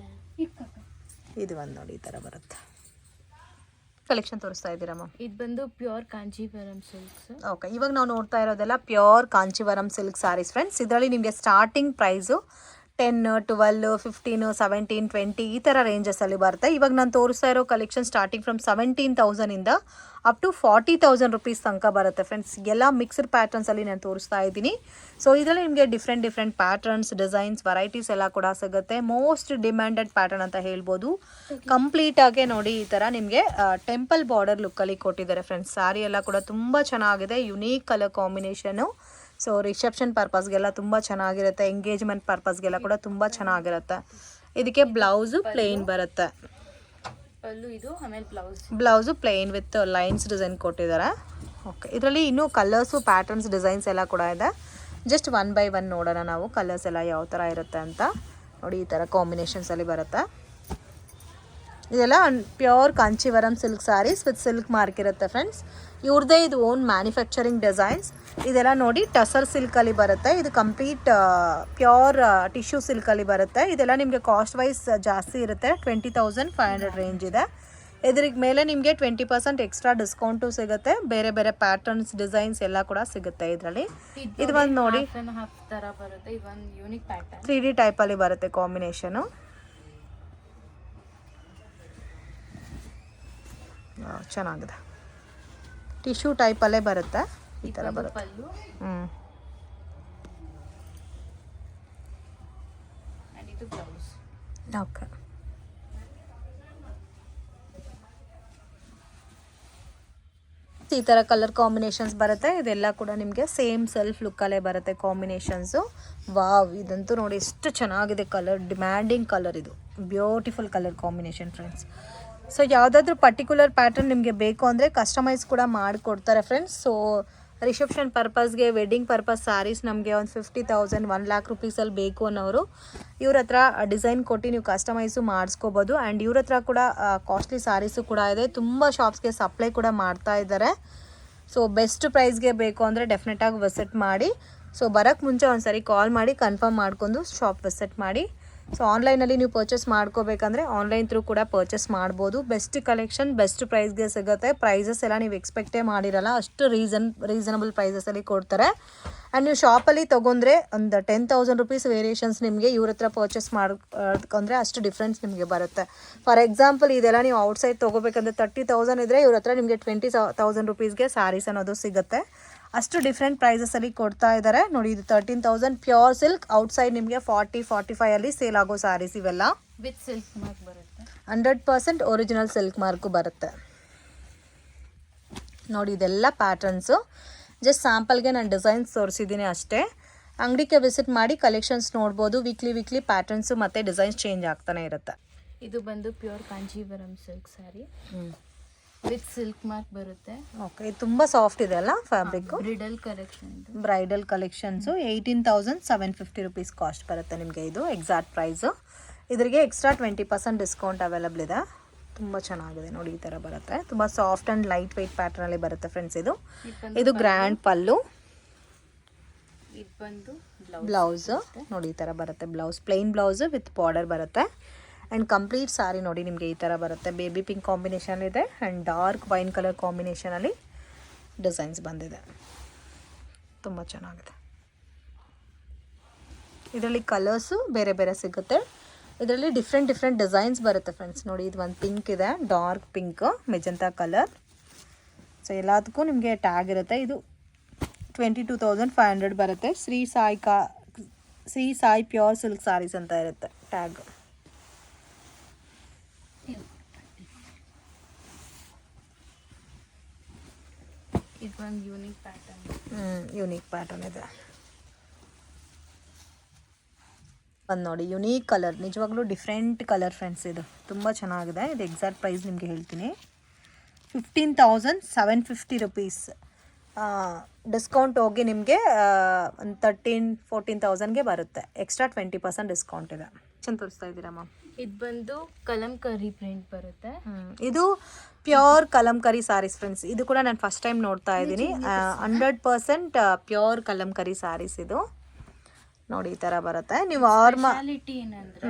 ಇದು ಒಂದು ನೋಡಿ ಈ ಥರ ಬರುತ್ತೆ. ಕಲೆಕ್ಷನ್ ತೋರಿಸ್ತಾ ಇದ್ದೀರಾ ಮ್ಯಾಮ್? ಇದು ಬಂದು ಪ್ಯೂರ್ ಕಾಂಚೀವರಂ ಸಿಲ್ಕ್ಸ್. ಓಕೆ, ಇವಾಗ ನಾವು ನೋಡ್ತಾ ಇರೋದೆಲ್ಲ pure Kanjeevaram silk saris friends. ಇದರಲ್ಲಿ ನಿಮಗೆ ಸ್ಟಾರ್ಟಿಂಗ್ ಪ್ರೈಸು 10, 12, 15, 17, 20 ಈ ಥರ ರೇಂಜಸಲ್ಲಿ ಬರುತ್ತೆ. ಇವಾಗ ನಾನು ತೋರಿಸ್ತಾ ಇರೋ collection starting from 17,000 up to 40,000 rupees ತನಕ ಬರುತ್ತೆ ಫ್ರೆಂಡ್ಸ್. ಎಲ್ಲ ಮಿಕ್ಸ್ಡ್ ಪ್ಯಾಟರ್ನ್ಸಲ್ಲಿ ನಾನು ತೋರಿಸ್ತಾ ಇದ್ದೀನಿ. ಸೊ ಇದರಲ್ಲಿ ನಿಮಗೆ ಡಿಫ್ರೆಂಟ್ ಪ್ಯಾಟರ್ನ್ಸ್, ಡಿಸೈನ್ಸ್, ವೆರೈಟೀಸ್ ಎಲ್ಲ ಕೂಡ ಸಿಗುತ್ತೆ. ಮೋಸ್ಟ್ ಡಿಮ್ಯಾಂಡೆಡ್ ಪ್ಯಾಟರ್ನ್ ಅಂತ ಹೇಳ್ಬೋದು. ಕಂಪ್ಲೀಟಾಗೆ ನೋಡಿ ಈ ಥರ ನಿಮಗೆ ಟೆಂಪಲ್ ಬಾರ್ಡರ್ ಲುಕ್ಕಲ್ಲಿ ಕೊಟ್ಟಿದ್ದಾರೆ ಫ್ರೆಂಡ್ಸ್. ಸ್ಯಾರಿ ಎಲ್ಲ ಕೂಡ ತುಂಬ ಚೆನ್ನಾಗಿದೆ. Unique colour combination. So reception ಪರ್ಪಸ್ಗೆಲ್ಲ ತುಂಬ ಚೆನ್ನಾಗಿರುತ್ತೆ. ಎಂಗೇಜ್ಮೆಂಟ್ ಪರ್ಪಸ್ಗೆಲ್ಲ ಕೂಡ ತುಂಬ ಚೆನ್ನಾಗಿರುತ್ತೆ. ಇದಕ್ಕೆ ಬ್ಲೌಸು ಪ್ಲೇನ್ ಬರುತ್ತೆ. ಇದು ಆಮೇಲೆ blouse plane with lines design ಕೊಟ್ಟಿದ್ದಾರೆ. ಓಕೆ, ಇದರಲ್ಲಿ ಇನ್ನೂ ಕಲರ್ಸು, ಪ್ಯಾಟರ್ನ್ಸ್, ಡಿಸೈನ್ಸ್ ಎಲ್ಲ ಕೂಡ ಇದೆ. ಜಸ್ಟ್ 1 by 1 ನೋಡೋಣ ನಾವು ಕಲರ್ಸ್ ಎಲ್ಲ ಯಾವ ಥರ ಇರುತ್ತೆ ಅಂತ. ನೋಡಿ ಈ ಥರ ಕಾಂಬಿನೇಷನ್ಸಲ್ಲಿ ಬರುತ್ತೆ. ಇದೆಲ್ಲ pure Kanjeevaram silk saris with silk mark ಇರುತ್ತೆ ಫ್ರೆಂಡ್ಸ್. ಇವ್ರದ್ದೇ ಇದು ಓನ್ ಮ್ಯಾನುಫ್ಯಾಕ್ಚರಿಂಗ್ ಡಿಸೈನ್ಸ್. ಇದೆಲ್ಲ ನೋಡಿ ಟಸರ್ ಸಿಲ್ಕಲ್ಲಿ ಬರುತ್ತೆ. ಇದು ಕಂಪ್ಲೀಟ್ ಪ್ಯೂರ್ ಟಿಶ್ಯೂ ಸಿಲ್ಕಲ್ಲಿ ಬರುತ್ತೆ. ಇದೆಲ್ಲ ನಿಮಗೆ ಕಾಸ್ಟ್ ವೈಸ್ ಜಾಸ್ತಿ ಇರುತ್ತೆ. 20,500 ರೇಂಜ್ ಇದೆ. ಇದ್ರಿಗೆ ಮೇಲೆ ನಿಮಗೆ 20% ಎಕ್ಸ್ಟ್ರಾ ಡಿಸ್ಕೌಂಟು ಸಿಗುತ್ತೆ. ಬೇರೆ ಬೇರೆ ಪ್ಯಾಟರ್ನ್ಸ್, ಡಿಸೈನ್ಸ್ ಎಲ್ಲ ಕೂಡ ಸಿಗುತ್ತೆ ಇದರಲ್ಲಿ. ಇದು ಒಂದು ನೋಡಿ 3D ಟೈಪಲ್ಲಿ ಬರುತ್ತೆ ಕಾಂಬಿನೇಷನು. ಚೆನ್ನಾಗಿದೆ. ಟಿಶ್ಯೂ ಟೈಪಲ್ಲೇ ಬರುತ್ತೆ. ಈ ಥರ ಬರುತ್ತೆ. ಓಕೆ, ಈ ಥರ ಕಲರ್ ಕಾಂಬಿನೇಷನ್ಸ್ ಬರುತ್ತೆ. ಇದೆಲ್ಲ ಕೂಡ ನಿಮಗೆ ಸೇಮ್ ಸೆಲ್ಫ್ ಲುಕ್ಕಲ್ಲೇ ಬರುತ್ತೆ ಕಾಂಬಿನೇಷನ್ಸು. ವಾವ್, ಇದಂತೂ ನೋಡಿ ಎಷ್ಟು ಚೆನ್ನಾಗಿದೆ ಕಲರ್. ಡಿಮ್ಯಾಂಡಿಂಗ್ ಕಲರ್ ಇದು. Beautiful colour combination friends. So ಯಾವುದಾದ್ರೂ ಪರ್ಟಿಕ್ಯುಲರ್ ಪ್ಯಾಟರ್ನ್ ನಿಮಗೆ ಬೇಕು ಅಂದರೆ ಕಸ್ಟಮೈಸ್ ಕೂಡ ಮಾಡಿಕೊಡ್ತಾರೆ ಫ್ರೆಂಡ್ಸ್. ಸೊ ರಿಸೆಪ್ಷನ್ ಪರ್ಪಸ್ಗೆ, ವೆಡ್ಡಿಂಗ್ ಪರ್ಪಸ್ ಸ್ಯಾರೀಸ್ ನಮಗೆ ಒಂದು 50,000, 1 lakh ರುಪೀಸಲ್ಲಿ ಬೇಕು ಅನ್ನೋರು ಇವ್ರ ಹತ್ರ ಡಿಸೈನ್ ಕೊಟ್ಟು ನೀವು ಕಸ್ಟಮೈಸು ಮಾಡಿಸ್ಕೋಬೋದು. ಆ್ಯಂಡ್ ಇವ್ರ ಹತ್ರ ಕೂಡ ಕಾಸ್ಟ್ಲಿ ಸ್ಯಾರೀಸು ಕೂಡ ಇದೆ. ತುಂಬ ಶಾಪ್ಸ್ಗೆ ಸಪ್ಲೈ ಕೂಡ ಮಾಡ್ತಾ ಇದ್ದಾರೆ. ಸೊ ಬೆಸ್ಟ್ ಪ್ರೈಸ್ಗೆ ಬೇಕು ಅಂದರೆ ಡೆಫಿನೆಟಾಗಿ ವಿಸಿಟ್ ಮಾಡಿ. ಸೊ ಬರೋಕ್ಕೆ ಮುಂಚೆ ಒಂದು ಸರಿ ಕಾಲ್ ಮಾಡಿ ಕನ್ಫರ್ಮ್ ಮಾಡ್ಕೊಂಡು ಶಾಪ್ ವಿಸಿಟ್ ಮಾಡಿ. ಸೊ ಆನ್ಲೈನಲ್ಲಿ ನೀವು ಪರ್ಚೇಸ್ ಮಾಡ್ಕೋಬೇಕಂದ್ರೆ ಆನ್ಲೈನ್ ಥ್ರೂ ಕೂಡ ಪರ್ಚೇಸ್ ಮಾಡ್ಬೋದು. ಬೆಸ್ಟ್ ಕಲೆಕ್ಷನ್ ಬೆಸ್ಟ್ ಪ್ರೈಸ್ಗೆ ಸಿಗುತ್ತೆ. ಪ್ರೈಸಸ್ ಎಲ್ಲ ನೀವು ಎಕ್ಸ್ಪೆಕ್ಟೇ ಮಾಡಿರಲ್ಲ, ಅಷ್ಟು ರೀಸನಬಲ್ ಪ್ರೈಸಸಲ್ಲಿ ಕೊಡ್ತಾರೆ. ಆ್ಯಂಡ್ ನೀವು ಶಾಪಲ್ಲಿ ತೊಗೊಂಡ್ರೆ ಒಂದು 10,000 ರುಪೀಸ್ ವೇರಿಯೇಷನ್ಸ್ ನಿಮಗೆ ಇವ್ರ ಹತ್ರ ಪರ್ಚೇಸ್ ಮಾಡ್ಕೊಂಡ್ರೆ ಅಷ್ಟು ಡಿಫ್ರೆನ್ಸ್ ನಿಮಗೆ ಬರುತ್ತೆ. ಫಾರ್ ಎಕ್ಸಾಂಪಲ್ ಇದೆಲ್ಲ ನೀವು ಔಟ್ಸೈಡ್ ತೊಗೋಬೇಕಂದ್ರೆ 30,000 ಇದ್ದರೆ ಇವ್ರ ಹತ್ರ ನಿಮಗೆ 20,000 ರುಪೀಸ್ಗೆ ಸ್ಯಾರೀಸ್ ಅನ್ನೋದು ಸಿಗುತ್ತೆ. ಅಷ್ಟು ಡಿಫ್ರೆಂಟ್ ಪ್ರೈಸಸಲ್ಲಿ ಕೊಡ್ತಾ ಇದ್ದಾರೆ ನೋಡಿ. ಇದು 13,000 ಪ್ಯೂರ್ ಸಿಲ್ಕ್. ಔಟ್ಸೈಡ್ ನಿಮಗೆ 40-45 ಅಲ್ಲಿ ಸೇಲ್ ಆಗೋ ಸ್ಯಾರೀಸ್ ಇವೆಲ್ಲ. ವಿತ್ ಸಿಲ್ಕ್ ಮಾರ್ಕ್ ಬರುತ್ತೆ. 100% ಒರಿಜಿನಲ್ ಸಿಲ್ಕ್ ಮಾರ್ಕು ಬರುತ್ತೆ ನೋಡಿ. ಇದೆಲ್ಲ ಪ್ಯಾಟರ್ನ್ಸು ಜಸ್ಟ್ ಸ್ಯಾಂಪಲ್ಗೆ ನಾನು ಡಿಸೈನ್ಸ್ ತೋರಿಸಿದ್ದೀನಿ ಅಷ್ಟೇ. ಅಂಗಡಿಗೆ ವಿಸಿಟ್ ಮಾಡಿ ಕಲೆಕ್ಷನ್ಸ್ ನೋಡ್ಬೋದು. ವೀಕ್ಲಿ ಪ್ಯಾಟರ್ನ್ಸು ಮತ್ತು ಡಿಸೈನ್ಸ್ ಚೇಂಜ್ ಆಗ್ತಾನೆ ಇರುತ್ತೆ. ಇದು ಬಂದು pure Kanjeevaram silk sari with silk mark ಬರುತ್ತೆ. ಓಕೆ, ಇದು ತುಂಬ ಸಾಫ್ಟ್ ಇದೆ ಅಲ್ಲ fabric. Bridal collections 18,750 rupees cost ಬರುತ್ತೆ ನಿಮಗೆ. ಇದು ಎಕ್ಸಾಕ್ಟ್ ಪ್ರೈಸು. ಇದರಿಗೆ ಎಕ್ಸ್ಟ್ರಾ 20% ಡಿಸ್ಕೌಂಟ್ ಅವೈಲಬಲ್ ಇದೆ. ತುಂಬ ಚೆನ್ನಾಗಿದೆ ನೋಡಿ. ಈ ಥರ ಬರುತ್ತೆ. ತುಂಬ ಸಾಫ್ಟ್ ಆ್ಯಂಡ್ ಲೈಟ್ ವೆಯ್ಟ್ ಪ್ಯಾಟರ್ನಲ್ಲಿ ಬರುತ್ತೆ ಫ್ರೆಂಡ್ಸ್. ಇದು ಗ್ರ್ಯಾಂಡ್ ಪಲ್ಲು. ಇದು ಬಂದು ಬ್ಲೌಸ್ ನೋಡಿ ಈ ಥರ ಬರುತ್ತೆ. Blouse plain blouse with border ಬರುತ್ತೆ. ಆ್ಯಂಡ್ ಕಂಪ್ಲೀಟ್ ಸಾರಿ ನೋಡಿ ನಿಮಗೆ ಈ ಥರ ಬರುತ್ತೆ. ಬೇಬಿ ಪಿಂಕ್ ಕಾಂಬಿನೇಷನ್ ಇದೆ ಆ್ಯಂಡ್ ಡಾರ್ಕ್ ವೈನ್ ಕಲರ್ ಕಾಂಬಿನೇಷನಲ್ಲಿ ಡಿಸೈನ್ಸ್ ಬಂದಿದೆ. ತುಂಬ ಚೆನ್ನಾಗಿದೆ. ಇದರಲ್ಲಿ ಕಲರ್ಸು ಬೇರೆ ಬೇರೆ ಸಿಗುತ್ತೆ. ಇದರಲ್ಲಿ ಡಿಫ್ರೆಂಟ್ ಡಿಸೈನ್ಸ್ ಬರುತ್ತೆ ಫ್ರೆಂಡ್ಸ್ ನೋಡಿ. ಇದು ಒಂದು ಪಿಂಕ್ ಇದೆ, dark pink, magenta colour. So ಎಲ್ಲದಕ್ಕೂ ನಿಮಗೆ ಟ್ಯಾಗ್ ಇರುತ್ತೆ. ಇದು 22,500 ಬರುತ್ತೆ. ಶ್ರೀ ಸಾಯಿ ಪ್ಯೂರ್ ಸಿಲ್ಕ್ ಸಾರೀಸ್ ಅಂತ ಇರುತ್ತೆ ಟ್ಯಾಗ್. ಇದೊಂದು ಯೂನಿಕ್ ಪ್ಯಾಟರ್ನ್. ಯೂನಿಕ್ ಪ್ಯಾಟರ್ನ್ ಇದೆ. ಒಂದು ನೋಡಿ ಯುನೀಕ್ ಕಲರ್, ನಿಜವಾಗ್ಲೂ ಡಿಫ್ರೆಂಟ್ ಕಲರ್ ಫ್ರೆಂಡ್ಸ್. ಇದು ತುಂಬ ಚೆನ್ನಾಗಿದೆ. ಇದು ಎಕ್ಸಾಕ್ಟ್ ಪ್ರೈಸ್ ನಿಮಗೆ ಹೇಳ್ತೀನಿ. 15,750 ರುಪೀಸ್. ಡಿಸ್ಕೌಂಟ್ ಹೋಗಿ ನಿಮಗೆ ಒಂದು 13,000-14,000ಗೆ ಬರುತ್ತೆ. ಎಕ್ಸ್ಟ್ರಾ 20% ಡಿಸ್ಕೌಂಟ್ ಇದೆ. ಚೆಂದ ತೋರಿಸ್ತಾ ಇದ್ದೀರಾ ಮ್ಯಾಮ್. ಇದು ಬಂದು ಕಲಂಕರಿ ಪ್ರಿಂಟ್ ಬರುತ್ತೆ. ಇದು ಪ್ಯೂರ್ ಕಲಂಕರಿ ಸಾರೀಸ್ ಫ್ರೆಂಡ್ಸ್. ಇದು ಕೂಡ ನಾನು ಫಸ್ಟ್ ಟೈಮ್ ನೋಡ್ತಾ ಇದ್ದೀನಿ. 100% ಪ್ಯೂರ್ ಕಲಂಕರಿ ಸಾರೀಸ್ ಇದು ನೋಡಿ. ಈ ತರ ಬರುತ್ತೆ. ನೀವು ಸ್ಪೆಷಾಲಿಟಿ ಏನಂದ್ರೆ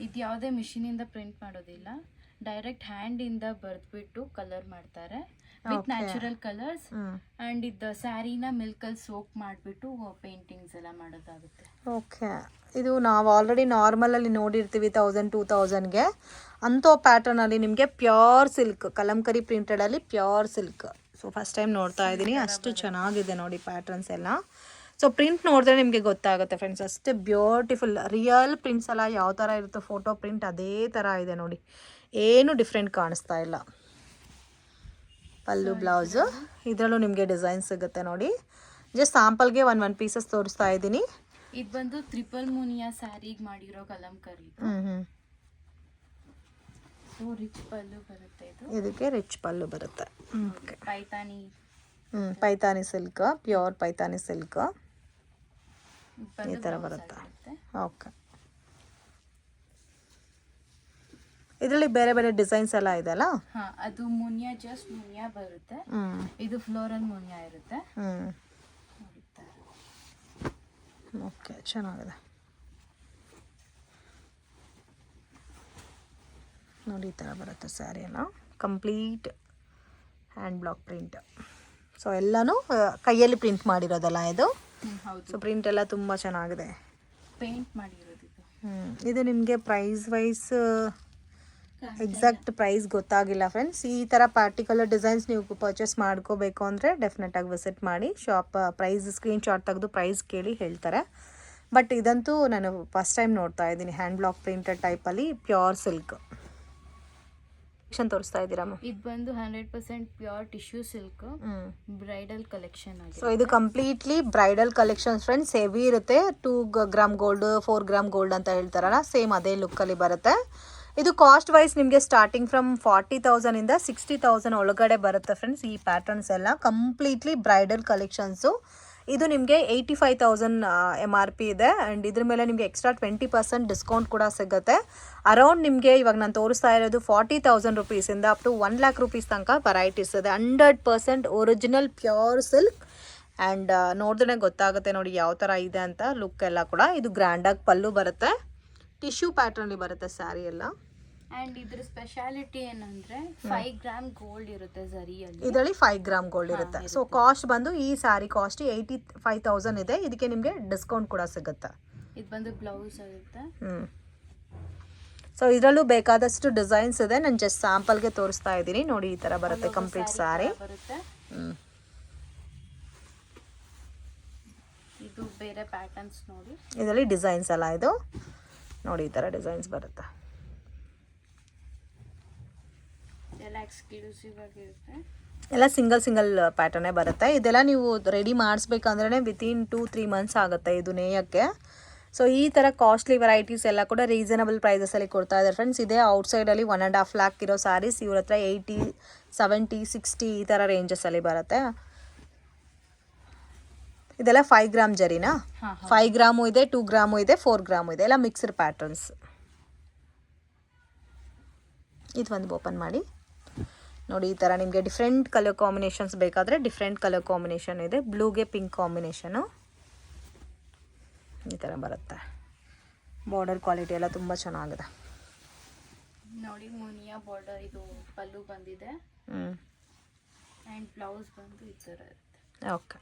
ಇದು ಯಾವುದೇ ಮಿಷಿನ್ ಇಂದ ಪ್ರಿಂಟ್ ಮಾಡೋದಿಲ್ಲ. ಡೈರೆಕ್ಟ್ ಹ್ಯಾಂಡ್ ಇಂದ ಬರ್ದ್ಬಿಟ್ಟು ಕಲರ್ ಮಾಡ್ತಾರೆ ವಿತ್ ನ್ಯಾಚುರಲ್ ಕಲರ್ಸ್. ಅಂಡ್ ಇದು ಸ್ಯಾರಿನ ಮಿಲ್ಕ್ ಅಲ್ಲಿ ಸೋಕ್ ಮಾಡಿಬಿಟ್ಟು ಪೇಂಟಿಂಗ್ಸ್ ಎಲ್ಲ ಮಾಡೋದಾಗುತ್ತೆ. ಓಕೆ, ಇದು ನಾವು ಆಲ್ರೆಡಿ ನಾರ್ಮಲ್ ಅಲ್ಲಿ ನೋಡಿರ್ತೀವಿ 1,000-2,000ಗೆ. ಅಂಥೋ ಪ್ಯಾಟರ್ನ್ ಅಲ್ಲಿ ನಿಮಗೆ ಪ್ಯೂರ್ ಸಿಲ್ಕ್ ಕಲಂಕರಿ ಪ್ರಿಂಟೆಡ್ ಅಲ್ಲಿ pure silk. So first time ನೋಡ್ತಾ ಇದ್ದೀನಿ. ಅಷ್ಟು ಚೆನ್ನಾಗಿದೆ ನೋಡಿ ಪ್ಯಾಟರ್ನ್ಸ್ ಎಲ್ಲ. ಸೊ ಪ್ರಿಂಟ್ ನೋಡಿದ್ರೆ ನಿಮಗೆ ಗೊತ್ತಾಗುತ್ತೆ ಫ್ರೆಂಡ್ಸ್. ಅಷ್ಟೇ ಬ್ಯೂಟಿಫುಲ್ ರಿಯಲ್ ಪ್ರಿಂಟ್ಸ್ ಎಲ್ಲ ಯಾವ ಥರ ಇರುತ್ತೋ ಫೋಟೋ ಪ್ರಿಂಟ್ ಅದೇ ಥರ ಇದೆ ನೋಡಿ. ಏನು ಡಿಫ್ರೆಂಟ್ ಕಾಣಿಸ್ತಾ ಇಲ್ಲ. ಪಲ್ಲು ಬ್ಲೌಸು ಇದರಲ್ಲೂ ನಿಮಗೆ ಡಿಸೈನ್ ಸಿಗುತ್ತೆ ನೋಡಿ. ಜಸ್ಟ್ ಸ್ಯಾಂಪಲ್ಗೆ ಒನ್ ಪೀಸಸ್ ತೋರಿಸ್ತಾ ಇದ್ದೀನಿ. ಇದು ಬಂದು ಟ್ರಿಪಲ್ ಮುನಿಯಾ ಸ್ಯಾರಿಗೆ ಮಾಡಿರೋ ಕಲಂಕರಿ. ರಿಚ್ ಪಲ್ಲು ಬರುತ್ತೆ. ಇದಕ್ಕೆ ರಿಚ್ ಪಲ್ಲು ಬರುತ್ತೆ. Paithani Paithani silk, pure Paithani silk ಈ ಥರ ಬರುತ್ತೆ. ಓಕೆ, ಇದರಲ್ಲಿ ಬೇರೆ ಬೇರೆ ಡಿಸೈನ್ಸ್ ಎಲ್ಲ ಇದೆಲ್ಲ. ಅದು ಮುನಿಯಾ ಜಸ್ಟ್ ಮುನಿಯಾ ಬರುತ್ತೆ. ಇದು ಫ್ಲೋರಲ್ ಮುನಿಯಾ ಇರುತ್ತೆ. ಓಕೆ, ಚೆನ್ನಾಗಿದೆ ನೋಡಿ. ಈ ಥರ ಬರುತ್ತೆ ಸ್ಯಾರಿ ಎಲ್ಲ. Complete hand block print. So ಎಲ್ಲನೂ ಕೈಯಲ್ಲಿ ಪ್ರಿಂಟ್ ಮಾಡಿರೋದಲ್ಲ ಇದು. ಸೊ ಪ್ರಿಂಟ್ ಎಲ್ಲ ತುಂಬ ಚೆನ್ನಾಗಿದೆ. ಪೇಂಟ್ ಮಾಡಿರೋದು ಇದು. ಇದು ನಿಮಗೆ ಪ್ರೈಸ್ ವೈಸ್ ಎಕ್ಸಾಕ್ಟ್ ಪ್ರೈಸ್ ಗೊತ್ತಾಗಿಲ್ಲ ಫ್ರೆಂಡ್ಸ್. ಈ ಥರ ಪಾರ್ಟಿಕ್ಯುಲರ್ ಡಿಸೈನ್ಸ್ ನೀವು ಪರ್ಚೇಸ್ ಮಾಡ್ಕೋಬೇಕು ಅಂದರೆ ಡೆಫಿನೆಟಾಗಿ ವಿಸಿಟ್ ಮಾಡಿ. ಶಾಪ್ ಪ್ರೈಸ್ ಸ್ಕ್ರೀನ್ಶಾಟ್ ತೆಗೆದು ಪ್ರೈಸ್ ಕೇಳಿ ಹೇಳ್ತಾರೆ. ಬಟ್ ಇದಂತೂ ನಾನು ಫಸ್ಟ್ ಟೈಮ್ ನೋಡ್ತಾ ಇದ್ದೀನಿ. ಹ್ಯಾಂಡ್ ಬ್ಲಾಕ್ ಪ್ರಿಂಟೆಡ್ ಟೈಪಲ್ಲಿ ಪ್ಯೂರ್ ಸಿಲ್ಕ್ ತೋರಿಸ್ತಾ ಇದ್ದೀರಾ. ಇದು ಬಂದು 100% pure tissue silk bridal collection ಆಗಿದೆ. ಸೊ ಇದು completely bridal collections friends. Heavy ಇರುತ್ತೆ. 2 ಗ್ರಾಮ್ ಗೋಲ್ಡ್ 4 ಗ್ರಾಮ್ ಗೋಲ್ಡ್ ಅಂತ ಹೇಳ್ತಾರಲ್ಲ, ಸೇಮ್ ಅದೇ ಲುಕ್ಕಲ್ಲಿ ಬರುತ್ತೆ. ಇದು ಕಾಸ್ಟ್ ವೈಸ್ ನಿಮಗೆ ಸ್ಟಾರ್ಟಿಂಗ್ ಫ್ರಮ್ 40,000 ಇಂದ 60,000 ಒಳಗಡೆ ಬರುತ್ತೆ ಫ್ರೆಂಡ್ಸ್. ಈ ಪ್ಯಾಟರ್ನ್ಸ್ ಎಲ್ಲ ಕಂಪ್ಲೀಟ್ಲಿ ಬ್ರೈಡಲ್ ಕಲೆಕ್ಷನ್ಸು. ಇದು ನಿಮಗೆ 85,000 MRP ಇದೆ. ಆ್ಯಂಡ್ ಇದ್ರ ಮೇಲೆ ನಿಮಗೆ ಎಕ್ಸ್ಟ್ರಾ 20% ಡಿಸ್ಕೌಂಟ್ ಕೂಡ ಸಿಗುತ್ತೆ. ಅರೌಂಡ್ ನಿಮಗೆ ಇವಾಗ ನಾನು ತೋರಿಸ್ತಾ ಇರೋದು 40,000 ರುಪೀಸಿಂದ ಅಪ್ ಟು 1 lakh ರುಪೀಸ್ ತನಕ ವೆರೈಟೀಸ್ ಇದೆ. 100% ಒರಿಜಿನಲ್ ಪ್ಯೂರ್ ಸಿಲ್ಕ್. ಆ್ಯಂಡ್ ನೋಡಿದ್ರೆ ಗೊತ್ತಾಗುತ್ತೆ ನೋಡಿ ಯಾವ ಥರ ಇದೆ ಅಂತ ಲುಕ್ ಎಲ್ಲ ಕೂಡ. ಇದು ಗ್ರ್ಯಾಂಡಾಗಿ ಪಲ್ಲು ಬರುತ್ತೆ. ಟಿಶ್ಯೂ ಪ್ಯಾಟರ್ನ್ ಬರುತ್ತೆ ಸ್ಯಾರಿ ಎಲ್ಲ. ಅಂಡ್ ಇದ್ರ ಸ್ಪೆಷಾಲಿಟಿ ಏನಂದ್ರೆ 5 ಗ್ರಾಮ್ ಗೋಲ್ಡ್ ಇರುತ್ತೆ ಝರಿಯಲ್ಲಿ. ಇದರಲ್ಲಿ 5 ಗ್ರಾಮ್ ಗೋಲ್ಡ್ ಇರುತ್ತೆ. ಸೊ ಕಾಸ್ಟ್ ಬಂದು ಈ ಸ್ಯಾರಿ ಕಾಸ್ಟ್ 85,000 ಇದೆ. ಇದಕ್ಕೆ ನಿಮಗೆ ಡಿಸ್ಕೌಂಟ್ ಕೂಡ ಸಿಗುತ್ತೆ. ಇದು ಬಂದು ಬ್ಲೌಸ್ ಆಗುತ್ತೆ. ಸೊ ಇದರಲ್ಲೂ ಬೇಕಾದಷ್ಟು ಡಿಸೈನ್ಸ್ ಇದೆ. ನಾನು ಜಸ್ಟ್ ಸ್ಯಾಂಪಲ್ಗೆ ತೋರಿಸ್ತಾ ಇದ್ದೀನಿ ನೋಡಿ. ಈ ಥರ ಬರುತ್ತೆ ಕಂಪ್ಲೀಟ್ ಸ್ಯಾರಿ. ಇದು ಬೇರೆ ಪ್ಯಾಟರ್ನ್ಸ್ ನೋಡಿ. ಇದರಲ್ಲಿ ಡಿಸೈನ್ಸ್ ಎಲ್ಲ ಇದು ನೋಡಿ, ಈ ಥರ ಡಿಸೈನ್ಸ್ ಬರುತ್ತೆ. ಎಲ್ಲ ಎಕ್ಸ್ಕ್ಲೂಸಿವ್ ಆಗಿರುತ್ತೆ. ಎಲ್ಲ ಸಿಂಗಲ್ ಪ್ಯಾಟರ್ನೇ ಬರುತ್ತೆ. ಇದೆಲ್ಲ ನೀವು ರೆಡಿ ಮಾಡಿಸ್ಬೇಕಂದ್ರೆ ವಿತಿನ್ 2-3 ಮಂತ್ಸ್ ಆಗುತ್ತೆ ಇದು ನೇಯಕ್ಕೆ. ಸೊ ಈ ಥರ ಕಾಸ್ಟ್ಲಿ ವೆರೈಟೀಸ್ ಎಲ್ಲ ಕೂಡ ರೀಸನಬಲ್ ಪ್ರೈಸಸಲ್ಲಿ ಕೊಡ್ತಾ ಇದ್ದಾರೆ ಫ್ರೆಂಡ್ಸ್. ಇದೇ ಔಟ್ಸೈಡಲ್ಲಿ 1.5 lakh ಇರೋ ಸ್ಯಾರೀಸ್ ಇವ್ರ ಹತ್ರ 80, 70, 60 ಈ ಥರ ರೇಂಜಸಲ್ಲಿ ಬರುತ್ತೆ. ಇದೆಲ್ಲ 5 ಗ್ರಾಮ್ ಜರಿನಾ? 5 ಗ್ರಾಮು ಇದೆ, 2 ಗ್ರಾಮು ಇದೆ, 4 ಗ್ರಾಮು ಇದೆ, ಎಲ್ಲ ಮಿಕ್ಸ್ಡ್ ಪ್ಯಾಟರ್ನ್ಸ್. ಇದು ಒಂದು ಓಪನ್ ಮಾಡಿ ನೋಡಿ. ಈ ಥರ ನಿಮಗೆ ಡಿಫ್ರೆಂಟ್ ಕಲರ್ ಕಾಂಬಿನೇಷನ್ಸ್ ಬೇಕಾದರೆ ಡಿಫ್ರೆಂಟ್ ಕಲರ್ ಕಾಂಬಿನೇಷನ್ ಇದೆ. ಬ್ಲೂಗೆ ಪಿಂಕ್ ಕಾಂಬಿನೇಷನು ಈ ಥರ ಬರುತ್ತೆ. ಬಾರ್ಡರ್ ಕ್ವಾಲಿಟಿ ಎಲ್ಲ ತುಂಬ ಚೆನ್ನಾಗಿದೆ ನೋಡಿ. ಮುನಿಯಾ ಬಾರ್ಡರ್ ಇದು ಪಲ್ಲು ಬಂದಿದೆ. ಆ್ಯಂಡ್ ಬ್ಲೌಸ್ ಬಂದು ಈ ಥರ ಇರುತ್ತೆ. ಓಕೆ.